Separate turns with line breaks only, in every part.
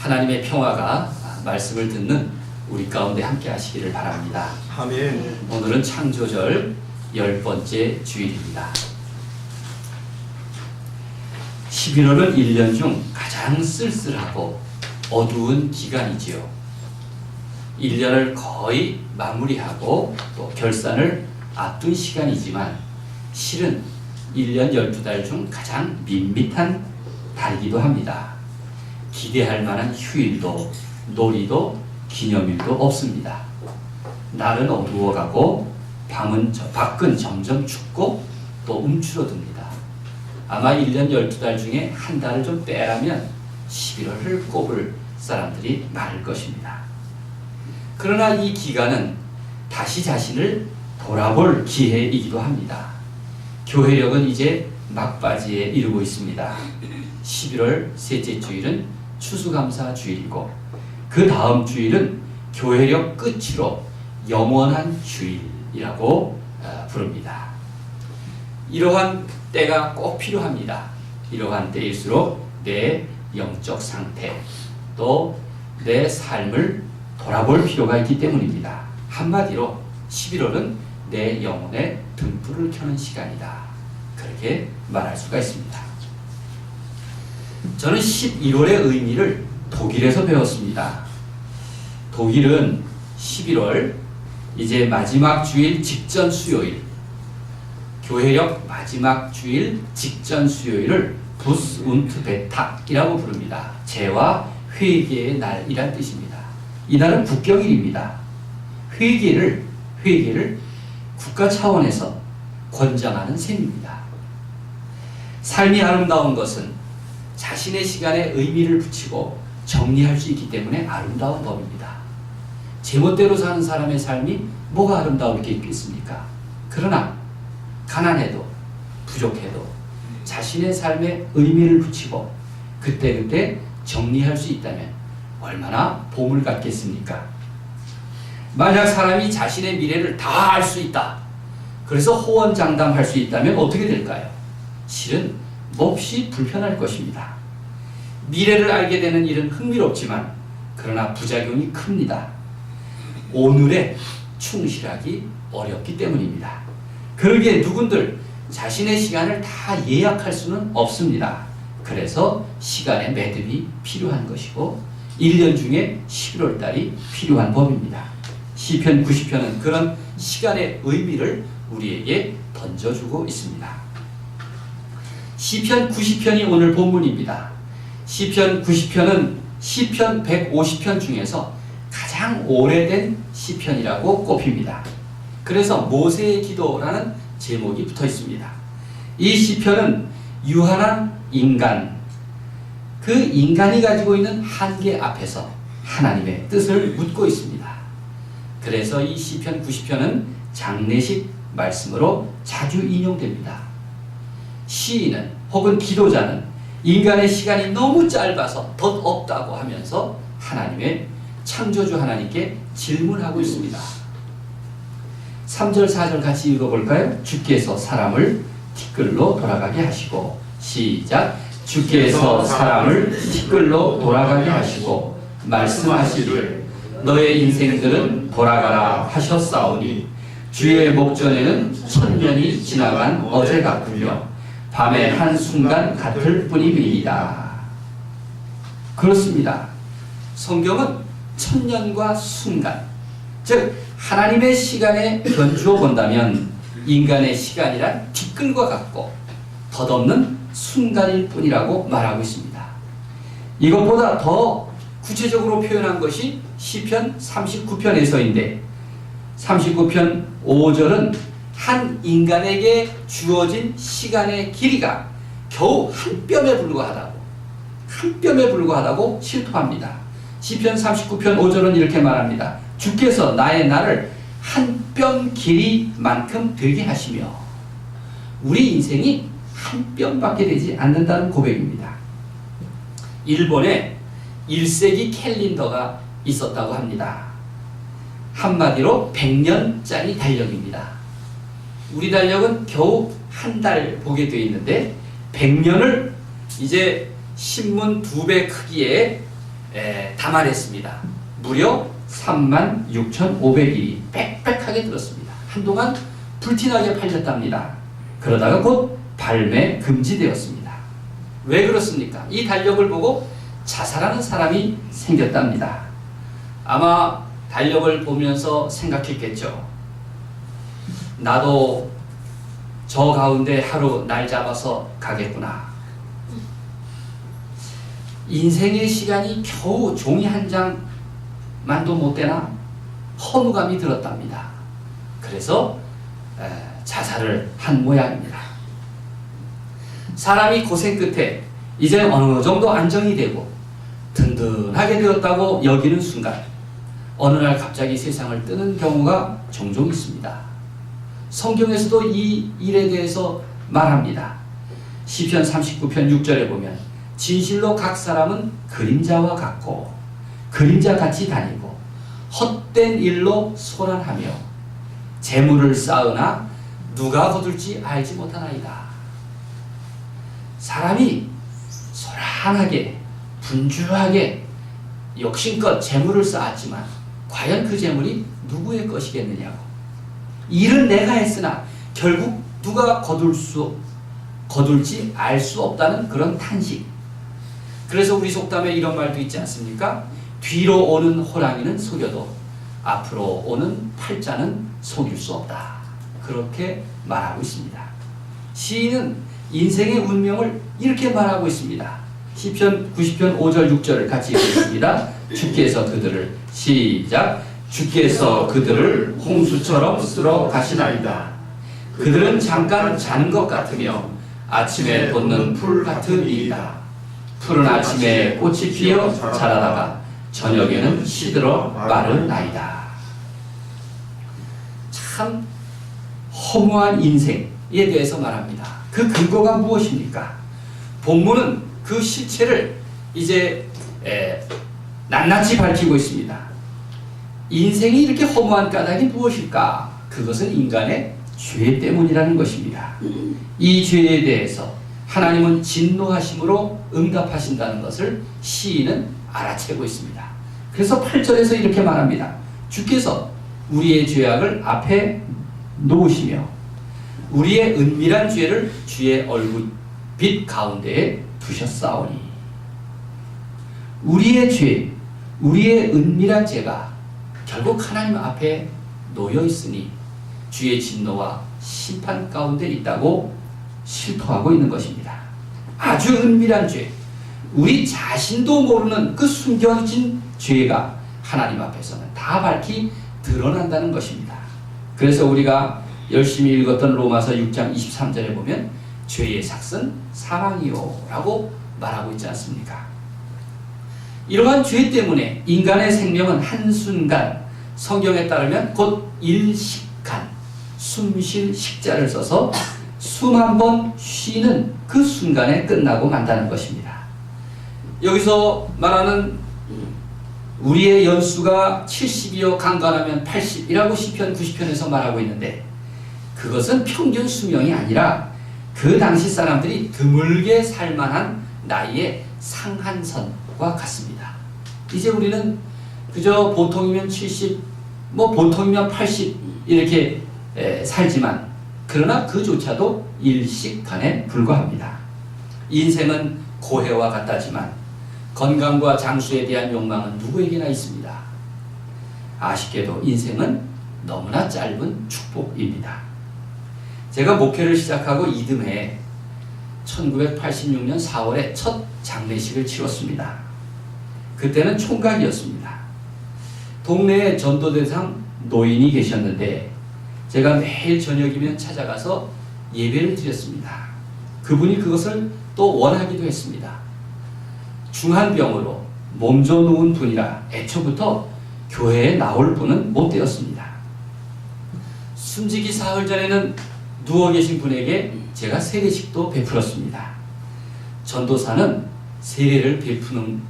하나님의 평화가 말씀을 듣는 우리 가운데 함께 하시기를 바랍니다.
아멘.
오늘은 창조절 10번째 주일입니다. 11월은 1년 중 가장 쓸쓸하고 어두운 기간이지요. 1년을 거의 마무리하고 또 결산을 앞둔 시간이지만 실은 1년 12달 중 가장 밋밋한 달이기도 합니다. 기대할 만한 휴일도 놀이도 기념일도 없습니다. 날은 어두워가고 밖은 점점 춥고 또 움츠러듭니다. 아마 1년 12달 중에 한 달을 좀 빼라면 11월을 꼽을 사람들이 많을 것입니다. 그러나 이 기간은 다시 자신을 돌아볼 기회이기도 합니다. 교회력은 이제 막바지에 이르고 있습니다. 11월 셋째 주일은 추수감사 주일이고 그 다음 주일은 교회력 끝으로 영원한 주일이라고 부릅니다. 이러한 때가 꼭 필요합니다. 이러한 때일수록 내 영적 상태 또 내 삶을 돌아볼 필요가 있기 때문입니다. 한마디로 11월은 내 영혼의 등불을 켜는 시간이다. 그렇게 말할 수가 있습니다. 저는 11월의 의미를 독일에서 배웠습니다. 독일은 11월 이제 마지막 주일 직전 수요일, 교회력 마지막 주일 직전 수요일을 부스 운트 베탁이라고 부릅니다. 재와 회개의 날이란 뜻입니다. 이날은 국경일입니다. 회개를 국가 차원에서 권장하는 셈입니다. 삶이 아름다운 것은 자신의 시간에 의미를 붙이고 정리할 수 있기 때문에 아름다운 법입니다. 제멋대로 사는 사람의 삶이 뭐가 아름다울 게 있겠습니까? 그러나 가난해도 부족해도 자신의 삶에 의미를 붙이고 그때그때 정리할 수 있다면 얼마나 보물 같겠습니까? 만약 사람이 자신의 미래를 다 알 수 있다. 그래서 호언장담할 수 있다면 어떻게 될까요? 실은 몹시 불편할 것입니다. 미래를 알게 되는 일은 흥미롭지만 그러나 부작용이 큽니다. 오늘에 충실하기 어렵기 때문입니다. 그러기에 누군들 자신의 시간을 다 예약할 수는 없습니다. 그래서 시간의 매듭이 필요한 것이고 1년 중에 11월 달이 필요한 법입니다. 시편 90편은 그런 시간의 의미를 우리에게 던져주고 있습니다. 시편 90편이 오늘 본문입니다. 시편 90편은 시편 150편 중에서 가장 오래된 시편이라고 꼽힙니다. 그래서 모세의 기도라는 제목이 붙어 있습니다. 이 시편은 유한한 인간, 그 인간이 가지고 있는 한계 앞에서 하나님의 뜻을 묻고 있습니다. 그래서 이 시편 90편은 장례식 말씀으로 자주 인용됩니다. 시인은 혹은 기도자는 인간의 시간이 너무 짧아서 덧 없다고 하면서 하나님의 창조주 하나님께 질문하고 있습니다. 3절 4절 같이 읽어볼까요? 주께서 사람을 티끌로 돌아가게 하시고 시작. 주께서 사람을 티끌로 돌아가게 하시고 말씀하시기를 너의 인생들은 돌아가라 하셨사오니 주의 목전에는 1000년이 지나간 어제 같으며 밤의 한순간 같을 뿐입니다. 그렇습니다. 성경은 1000년과 순간, 즉 하나님의 시간에 견주어 본다면 인간의 시간이란 티끌과 같고 덧없는 순간일 뿐이라고 말하고 있습니다. 이것보다 더 구체적으로 표현한 것이 시편 39편에서인데 39편 5절은 한 인간에게 주어진 시간의 길이가 겨우 한 뼘에 불과하다고 실토합니다. 시편 39편 5절은 이렇게 말합니다. 주께서 나의 날을 한 뼘 길이만큼 되게 하시며 우리 인생이 한 뼘밖에 되지 않는다는 고백입니다. 일본에 1세기 캘린더가 있었다고 합니다. 한마디로 100년짜리 달력입니다. 우리 달력은 겨우 한 달 보게 되어 있는데 100년을 이제 신문 2배 크기의 담아냈습니다. 무려 36,500일이 빽빽하게 들었습니다. 한동안 불티나게 팔렸답니다. 그러다가 곧 발매 금지되었습니다. 왜 그렇습니까? 이 달력을 보고 자살하는 사람이 생겼답니다. 아마 달력을 보면서 생각했겠죠. 나도 저 가운데 하루 날 잡아서 가겠구나. 인생의 시간이 겨우 종이 한 장만도 못 되나 허무감이 들었답니다. 그래서 자살을 한 모양입니다. 사람이 고생 끝에 이제 어느 정도 안정이 되고 든든하게 되었다고 여기는 순간 어느 날 갑자기 세상을 뜨는 경우가 종종 있습니다. 성경에서도 이 일에 대해서 말합니다. 시편 39편 6절에 보면 진실로 각 사람은 그림자와 같고 그림자같이 다니고 헛된 일로 소란하며 재물을 쌓으나 누가 거둘지 알지 못하나이다. 사람이 소란하게 분주하게 욕심껏 재물을 쌓았지만 과연 그 재물이 누구의 것이겠느냐고. 일은 내가 했으나 결국 누가 거둘지 알 수 없다는 그런 탄식. 그래서 우리 속담에 이런 말도 있지 않습니까? 뒤로 오는 호랑이는 속여도 앞으로 오는 팔자는 속일 수 없다. 그렇게 말하고 있습니다. 시인은 인생의 운명을 이렇게 말하고 있습니다. 시편 90편 5절 6절을 같이 읽겠습니다. 주께서 그들을 시작. 주께서 그들을 홍수처럼 쓸어 가시나이다. 그들은 잠깐 자는 것 같으며 아침에 돋는 풀 같은 일이다. 푸른 아침에 꽃이 피어 자라다가 저녁에는 시들어 마르나이다. 참 허무한 인생에 대해서 말합니다. 그 근거가 무엇입니까? 본문은 그 실체를 이제 낱낱이 밝히고 있습니다. 인생이 이렇게 허무한 까닭이 무엇일까? 그것은 인간의 죄 때문이라는 것입니다. 이 죄에 대해서 하나님은 진노하심으로 응답하신다는 것을 시인은 알아채고 있습니다. 그래서 8절에서 이렇게 말합니다. 주께서 우리의 죄악을 앞에 놓으시며 우리의 은밀한 죄를 주의 얼굴빛 가운데에 두셨사오니. 우리의 죄, 우리의 은밀한 죄가 결국 하나님 앞에 놓여 있으니 주의 진노와 심판 가운데 있다고 실토하고 있는 것입니다. 아주 은밀한 죄, 우리 자신도 모르는 그 숨겨진 죄가 하나님 앞에서는 다 밝히 드러난다는 것입니다. 그래서 우리가 열심히 읽었던 로마서 6장 23절에 보면 죄의 삭은 사망이요 라고 말하고 있지 않습니까? 이러한 죄 때문에 인간의 생명은 한순간, 성경에 따르면 곧 일식간, 숨쉴 식자를 써서 숨 한 번 쉬는 그 순간에 끝나고 만다는 것입니다. 여기서 말하는 우리의 연수가 70이요 강건하면 80이라고 시편 90편에서 말하고 있는데, 그것은 평균 수명이 아니라 그 당시 사람들이 드물게 살만한 나이의 상한선과 같습니다. 이제 우리는 그저 보통이면 70, 보통이면 80 이렇게 살지만, 그러나 그조차도 일식간에 불과합니다. 인생은 고해와 같다지만 건강과 장수에 대한 욕망은 누구에게나 있습니다. 아쉽게도 인생은 너무나 짧은 축복입니다. 제가 목회를 시작하고 이듬해 1986년 4월에 첫 장례식을 치렀습니다. 그때는 총각이었습니다. 동네에 전도대상 노인이 계셨는데 제가 매일 저녁이면 찾아가서 예배를 드렸습니다. 그분이 그것을 또 원하기도 했습니다. 중한병으로 몸져 누운 분이라 애초부터 교회에 나올 분은 못 되었습니다. 숨지기 사흘 전에는 누워 계신 분에게 제가 세례식도 베풀었습니다. 전도사는 세례를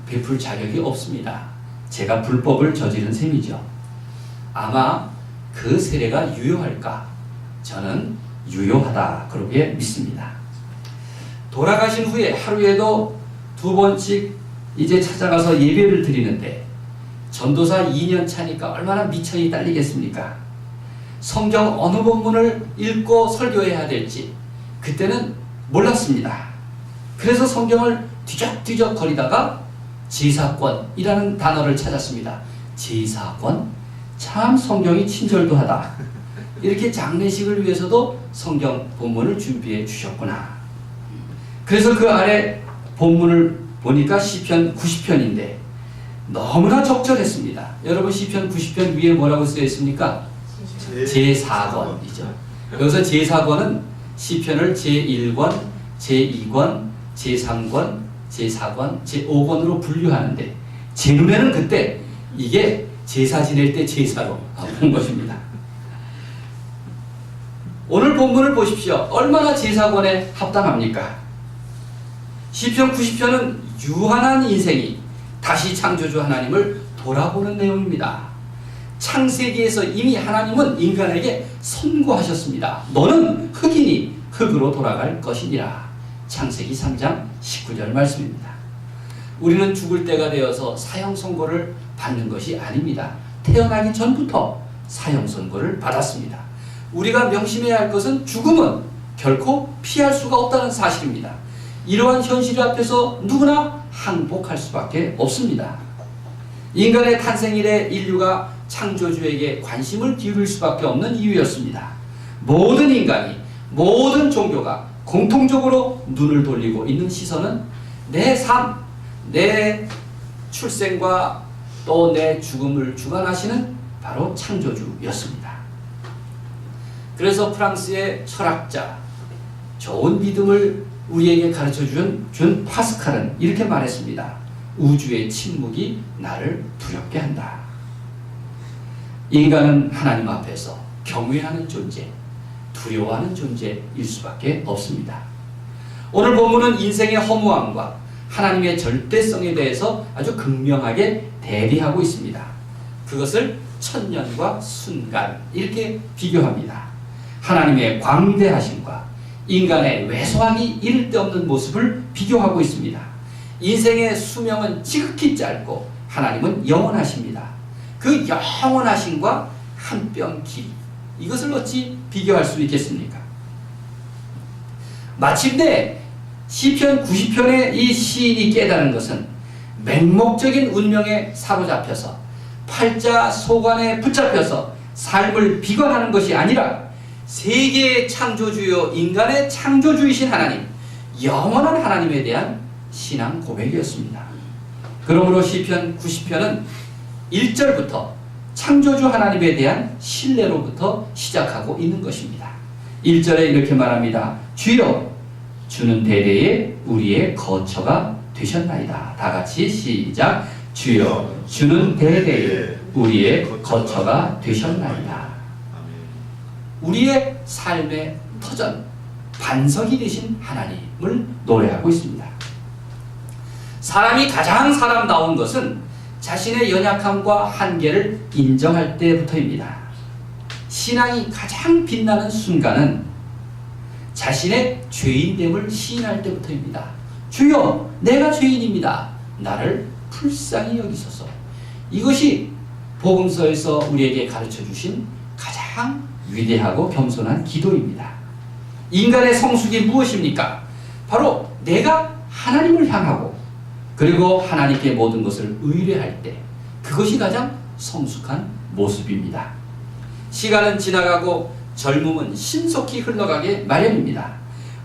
베풀 자격이 없습니다. 제가 불법을 저지른 셈이죠. 아마 그 세례가 유효할까? 저는 유효하다 그렇게 믿습니다. 돌아가신 후에 하루에도 2번씩 이제 찾아가서 예배를 드리는데 전도사 2년 차니까 얼마나 미천이 딸리겠습니까? 성경 어느 본문을 읽고 설교해야 될지 그때는 몰랐습니다. 그래서 성경을 뒤적뒤적 거리다가 제사권이라는 단어를 찾았습니다. 제사권? 참 성경이 친절도 하다. 이렇게 장례식을 위해서도 성경 본문을 준비해 주셨구나. 그래서 그 아래 본문을 보니까 시편 90편인데 너무나 적절했습니다. 여러분 시편 90편 위에 뭐라고 쓰여 있습니까? 제4권이죠. 여기서 제4권은 시편을 제1권, 제2권, 제3권, 제4권, 제5권으로 분류하는데 제 눈에는 그때 이게 제사 지낼 때 제사로 본 것입니다. 오늘 본문을 보십시오. 얼마나 제사권에 합당합니까? 시편 90편은 유한한 인생이 다시 창조주 하나님을 돌아보는 내용입니다. 창세기에서 이미 하나님은 인간에게 선고하셨습니다. 너는 흙이니 흙으로 돌아갈 것이니라. 창세기 3장 19절 말씀입니다. 우리는 죽을 때가 되어서 사형 선고를 받는 것이 아닙니다. 태어나기 전부터 사형 선고를 받았습니다. 우리가 명심해야 할 것은 죽음은 결코 피할 수가 없다는 사실입니다. 이러한 현실 앞에서 누구나 항복할 수밖에 없습니다. 인간의 탄생 이래 인류가 창조주에게 관심을 기울일 수밖에 없는 이유였습니다. 모든 인간이, 모든 종교가 공통적으로 눈을 돌리고 있는 시선은 내 삶, 내 출생과 또 내 죽음을 주관하시는 바로 창조주였습니다. 그래서 프랑스의 철학자, 좋은 믿음을 우리에게 가르쳐준 파스칼은 이렇게 말했습니다. 우주의 침묵이 나를 두렵게 한다. 인간은 하나님 앞에서 경외하는 존재, 두려워하는 존재일 수밖에 없습니다. 오늘 본문은 인생의 허무함과 하나님의 절대성에 대해서 아주 극명하게 대비하고 있습니다. 그것을 천년과 순간 이렇게 비교합니다. 하나님의 광대하심과 인간의 왜소하기 이를 데 없는 모습을 비교하고 있습니다. 인생의 수명은 지극히 짧고 하나님은 영원하십니다. 그 영원하심과 한 뼘 길이, 이것을 어찌 비교할 수 있겠습니까? 마침내 시편 90편의 이 시인이 깨달은 것은 맹목적인 운명에 사로잡혀서 팔자 소관에 붙잡혀서 삶을 비관하는 것이 아니라 세계의 창조주요 인간의 창조주이신 하나님, 영원한 하나님에 대한 신앙 고백이었습니다. 그러므로 시편 90편은 1절부터 창조주 하나님에 대한 신뢰로부터 시작하고 있는 것입니다. 1절에 이렇게 말합니다. 주여, 주는 대대에 우리의 거처가 되셨나이다. 다 같이 시작. 주여, 주는 대대에 우리의 거처가 되셨나이다. 우리의 삶의 터전, 반석이 되신 하나님을 노래하고 있습니다. 사람이 가장 사람다운 것은 자신의 연약함과 한계를 인정할 때부터입니다. 신앙이 가장 빛나는 순간은 자신의 죄인됨을 시인할 때부터입니다. 주여, 내가 죄인입니다. 나를 불쌍히 여기소서. 이것이 복음서에서 우리에게 가르쳐 주신 가장 위대하고 겸손한 기도입니다. 인간의 성숙이 무엇입니까? 바로 내가 하나님을 향하고 그리고 하나님께 모든 것을 의뢰할 때, 그것이 가장 성숙한 모습입니다. 시간은 지나가고 젊음은 신속히 흘러가게 마련입니다.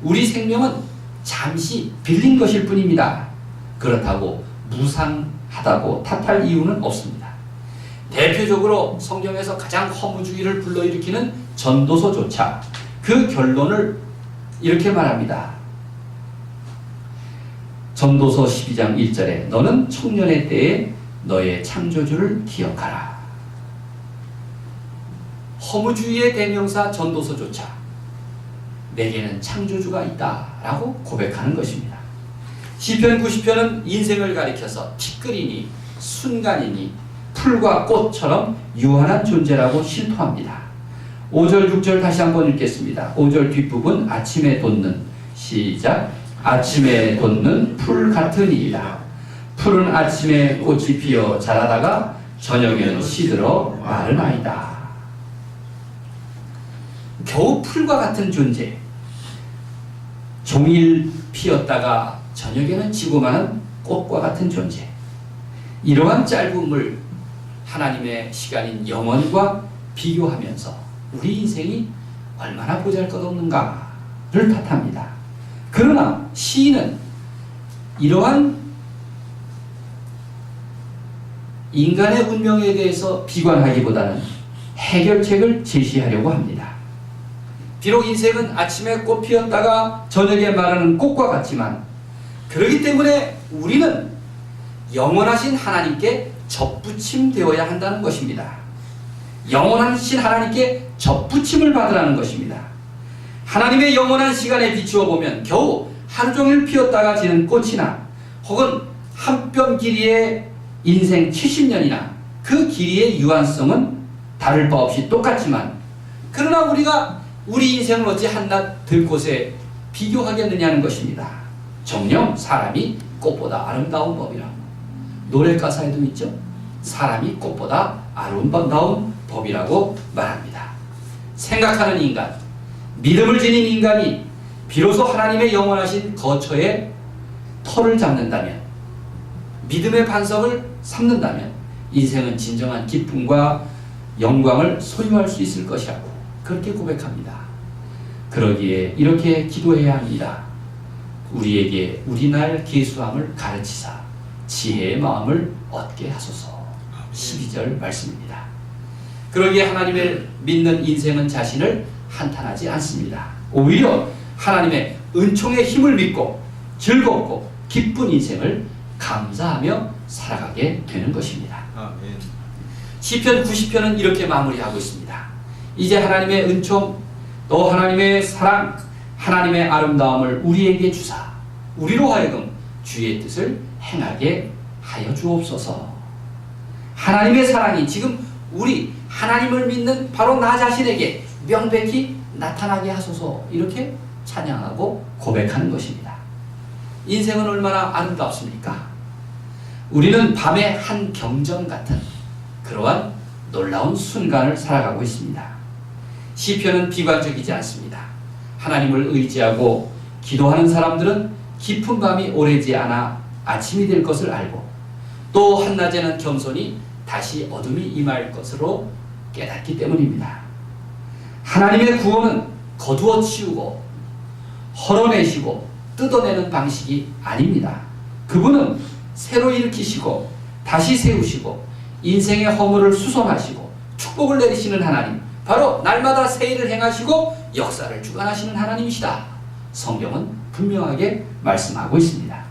우리 생명은 잠시 빌린 것일 뿐입니다. 그렇다고 무상하다고 탓할 이유는 없습니다. 대표적으로 성경에서 가장 허무주의를 불러일으키는 전도서조차 그 결론을 이렇게 말합니다. 전도서 12장 1절에 너는 청년의 때에 너의 창조주를 기억하라. 허무주의의 대명사 전도서조차 내게는 창조주가 있다라고 고백하는 것입니다. 시편 90편은 인생을 가리켜서 티끌이니 순간이니 풀과 꽃처럼 유한한 존재라고 실토합니다. 5절 6절 다시 한번 읽겠습니다. 5절 뒷부분 아침에 돋는 시작. 아침에 돋는 풀 같으니이다. 푸른 아침에 꽃이 피어 자라다가 저녁에는 시들어 마르나이다. 겨우 풀과 같은 존재, 종일 피었다가 저녁에는 지고 마는 꽃과 같은 존재, 이러한 짧음을 하나님의 시간인 영원과 비교하면서 우리 인생이 얼마나 보잘것없는가를 탓합니다. 그러나 시인은 이러한 인간의 운명에 대해서 비관하기보다는 해결책을 제시하려고 합니다. 비록 인생은 아침에 꽃 피었다가 저녁에 마르는 꽃과 같지만, 그렇기 때문에 우리는 영원하신 하나님께 접붙임되어야 한다는 것입니다. 영원하신 하나님께 접붙임을 받으라는 것입니다. 하나님의 영원한 시간에 비추어 보면 겨우 하루 종일 피었다가 지는 꽃이나 혹은 한 뼘 길이의 인생 70년이나 그 길이의 유한성은 다를 바 없이 똑같지만, 그러나 우리가 우리 인생을 어찌 한낱 들꽃에 비교하겠느냐는 것입니다. 정녕 사람이 꽃보다 아름다운 법이라고 노래 가사에도 있죠. 사람이 꽃보다 아름다운 법이라고 말합니다. 생각하는 인간, 믿음을 지닌 인간이 비로소 하나님의 영원하신 거처에 터를 잡는다면, 믿음의 반석을 삼는다면 인생은 진정한 기쁨과 영광을 소유할 수 있을 것이라고 그렇게 고백합니다. 그러기에 이렇게 기도해야 합니다. 우리에게 우리날 계수함을 가르치사 지혜의 마음을 얻게 하소서. 12절 말씀입니다. 그러기에 하나님을 믿는 인생은 자신을 한탄하지 않습니다. 오히려 하나님의 은총의 힘을 믿고 즐겁고 기쁜 인생을 감사하며 살아가게 되는 것입니다. 아멘. 시편 90편은 이렇게 마무리하고 있습니다. 이제 하나님의 은총, 또 하나님의 사랑, 하나님의 아름다움을 우리에게 주사 우리로 하여금 주의 뜻을 행하게 하여 주옵소서. 하나님의 사랑이 지금 우리 하나님을 믿는 바로 나 자신에게 명백히 나타나게 하소서, 이렇게 찬양하고 고백하는 것입니다. 인생은 얼마나 아름답습니까? 우리는 밤의 한 경전 같은 그러한 놀라운 순간을 살아가고 있습니다. 시편은 비관적이지 않습니다. 하나님을 의지하고 기도하는 사람들은 깊은 밤이 오래지 않아 아침이 될 것을 알고, 또 한낮에는 겸손히 다시 어둠이 임할 것으로 깨닫기 때문입니다. 하나님의 구원은 거두어 치우고 헐어내시고 뜯어내는 방식이 아닙니다. 그분은 새로 일으키시고 다시 세우시고 인생의 허물을 수선하시고 축복을 내리시는 하나님, 바로 날마다 새 일을 행하시고 역사를 주관하시는 하나님이시다. 성경은 분명하게 말씀하고 있습니다.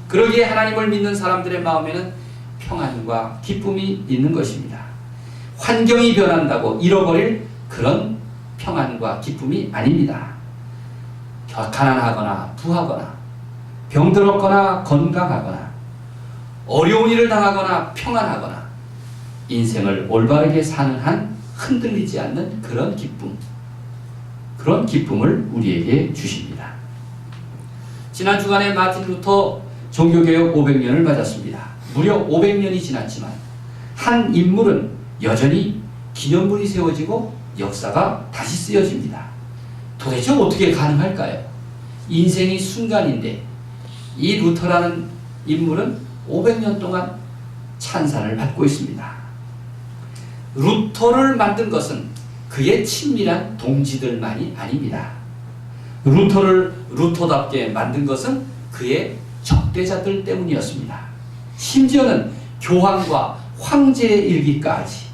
그러기에 하나님을 믿는 사람들의 마음에는 평안과 기쁨이 있는 것입니다. 환경이 변한다고 잃어버릴 그런 평안과 기쁨이 아닙니다. 가난하거나 부하거나 병들었거나 건강하거나 어려운 일을 당하거나 평안하거나 인생을 올바르게 사는 한 흔들리지 않는 그런 기쁨, 그런 기쁨을 우리에게 주십니다. 지난 주간에 마틴 루터 종교개혁 500년을 맞았습니다. 무려 500년이 지났지만 한 인물은 여전히 기념물이 세워지고 역사가 다시 쓰여집니다. 도대체 어떻게 가능할까요? 인생이 순간인데 이 루터라는 인물은 500년 동안 찬사를 받고 있습니다. 루터를 만든 것은 그의 친밀한 동지들만이 아닙니다. 루터를 루터답게 만든 것은 그의 적대자들 때문이었습니다. 심지어는 교황과 황제의 일기까지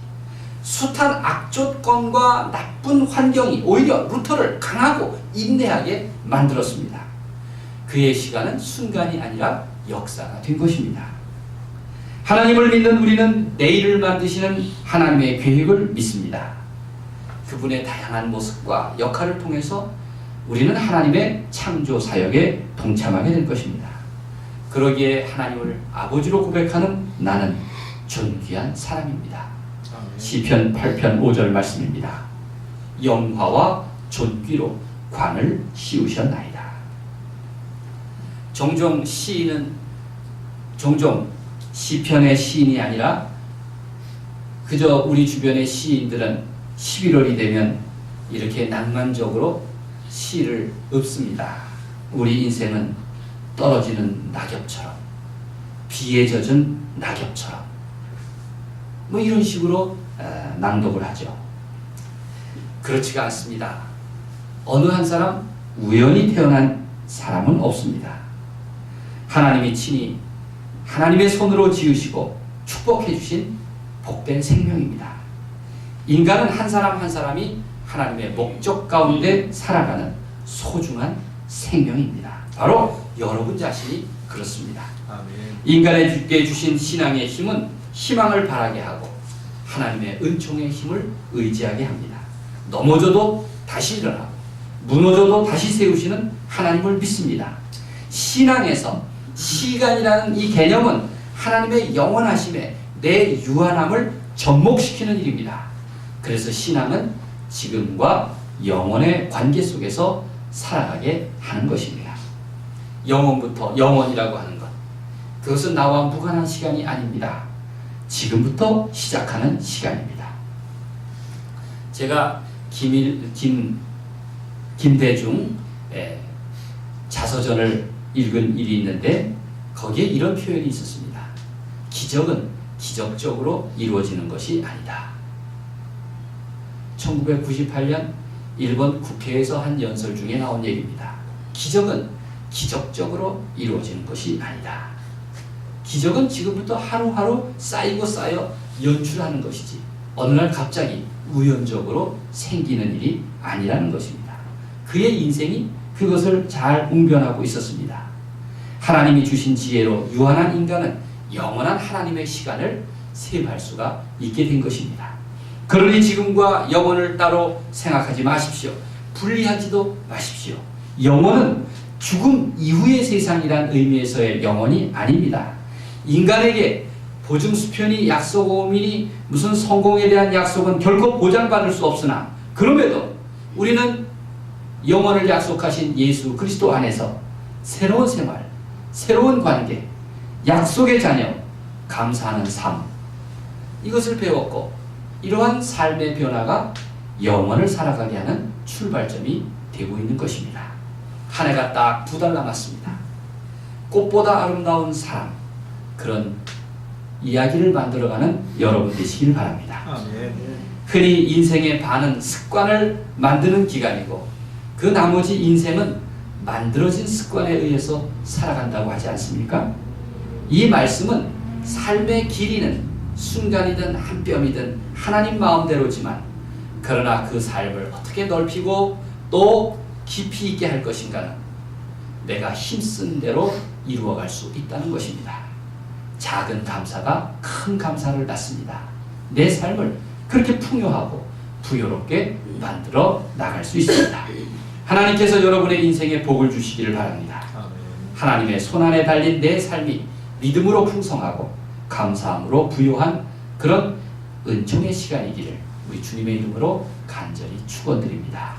숱한 악조건과 나쁜 환경이 오히려 루터를 강하고 인내하게 만들었습니다. 그의 시간은 순간이 아니라 역사가 된 것입니다. 하나님을 믿는 우리는 내일을 만드시는 하나님의 계획을 믿습니다. 그분의 다양한 모습과 역할을 통해서 우리는 하나님의 창조 사역에 동참하게 될 것입니다. 그러기에 하나님을 아버지로 고백하는 나는 존귀한 사람입니다. 시편 8편 5절 말씀입니다. 영화와 존귀로 관을 씌우셨나이다. 종종 시인은 종종 시편의 시인이 아니라 그저 우리 주변의 시인들은 11월이 되면 이렇게 낭만적으로 시를 읊습니다. 우리 인생은 떨어지는 낙엽처럼, 비에 젖은 낙엽처럼, 뭐 이런 식으로 낭독을 하죠. 그렇지가 않습니다. 어느 한 사람 우연히 태어난 사람은 없습니다. 하나님이 친히 하나님의 손으로 지으시고 축복해 주신 복된 생명입니다. 인간은 한 사람 한 사람이 하나님의 목적 가운데 살아가는 소중한 생명입니다. 바로 여러분 자신이 그렇습니다.
아멘.
인간에게 주신 신앙의 힘은 희망을 바라게 하고 하나님의 은총의 힘을 의지하게 합니다. 넘어져도 다시 일어나고 무너져도 다시 세우시는 하나님을 믿습니다. 신앙에서 시간이라는 이 개념은 하나님의 영원하심에 내 유한함을 접목시키는 일입니다. 그래서 신앙은 지금과 영원의 관계 속에서 살아가게 하는 것입니다. 영원부터 영원이라고 하는 것, 그것은 나와 무관한 시간이 아닙니다. 지금부터 시작하는 시간입니다. 제가 김대중 자서전을 읽은 일이 있는데 거기에 이런 표현이 있었습니다. 기적은 기적적으로 이루어지는 것이 아니다. 1998년 일본 국회에서 한 연설 중에 나온 얘기입니다. 기적은 기적적으로 이루어지는 것이 아니다. 기적은 지금부터 하루하루 쌓이고 쌓여 연출하는 것이지 어느 날 갑자기 우연적으로 생기는 일이 아니라는 것입니다. 그의 인생이 그것을 잘 웅변하고 있었습니다. 하나님이 주신 지혜로 유한한 인간은 영원한 하나님의 시간을 세입할 수가 있게 된 것입니다. 그러니 지금과 영원을 따로 생각하지 마십시오. 분리하지도 마십시오. 영원은 죽음 이후의 세상이란 의미에서의 영원이 아닙니다. 인간에게 보증수편이 약속 오미니 무슨 성공에 대한 약속은 결코 보장받을 수 없으나 그럼에도 우리는 영원을 약속하신 예수 그리스도 안에서 새로운 생활, 새로운 관계, 약속의 자녀, 감사하는 삶, 이것을 배웠고 이러한 삶의 변화가 영원을 살아가게 하는 출발점이 되고 있는 것입니다. 한 해가 딱 2달 남았습니다. 꽃보다 아름다운 사람, 그런 이야기를 만들어가는 여러분 되시길 바랍니다.
아멘.
흔히 인생의 반은 습관을 만드는 기간이고 그 나머지 인생은 만들어진 습관에 의해서 살아간다고 하지 않습니까? 이 말씀은 삶의 길이는 순간이든 한 뼘이든 하나님 마음대로지만 그러나 그 삶을 어떻게 넓히고 또 깊이 있게 할 것인가는 내가 힘쓴 대로 이루어갈 수 있다는 것입니다. 작은 감사가 큰 감사를 낳습니다. 내 삶을 그렇게 풍요하고 부요롭게 만들어 나갈 수 있습니다. 하나님께서 여러분의 인생에 복을 주시기를 바랍니다. 하나님의 손안에 달린 내 삶이 믿음으로 풍성하고 감사함으로 부요한 그런 은총의 시간이기를 우리 주님의 이름으로 간절히 축원드립니다.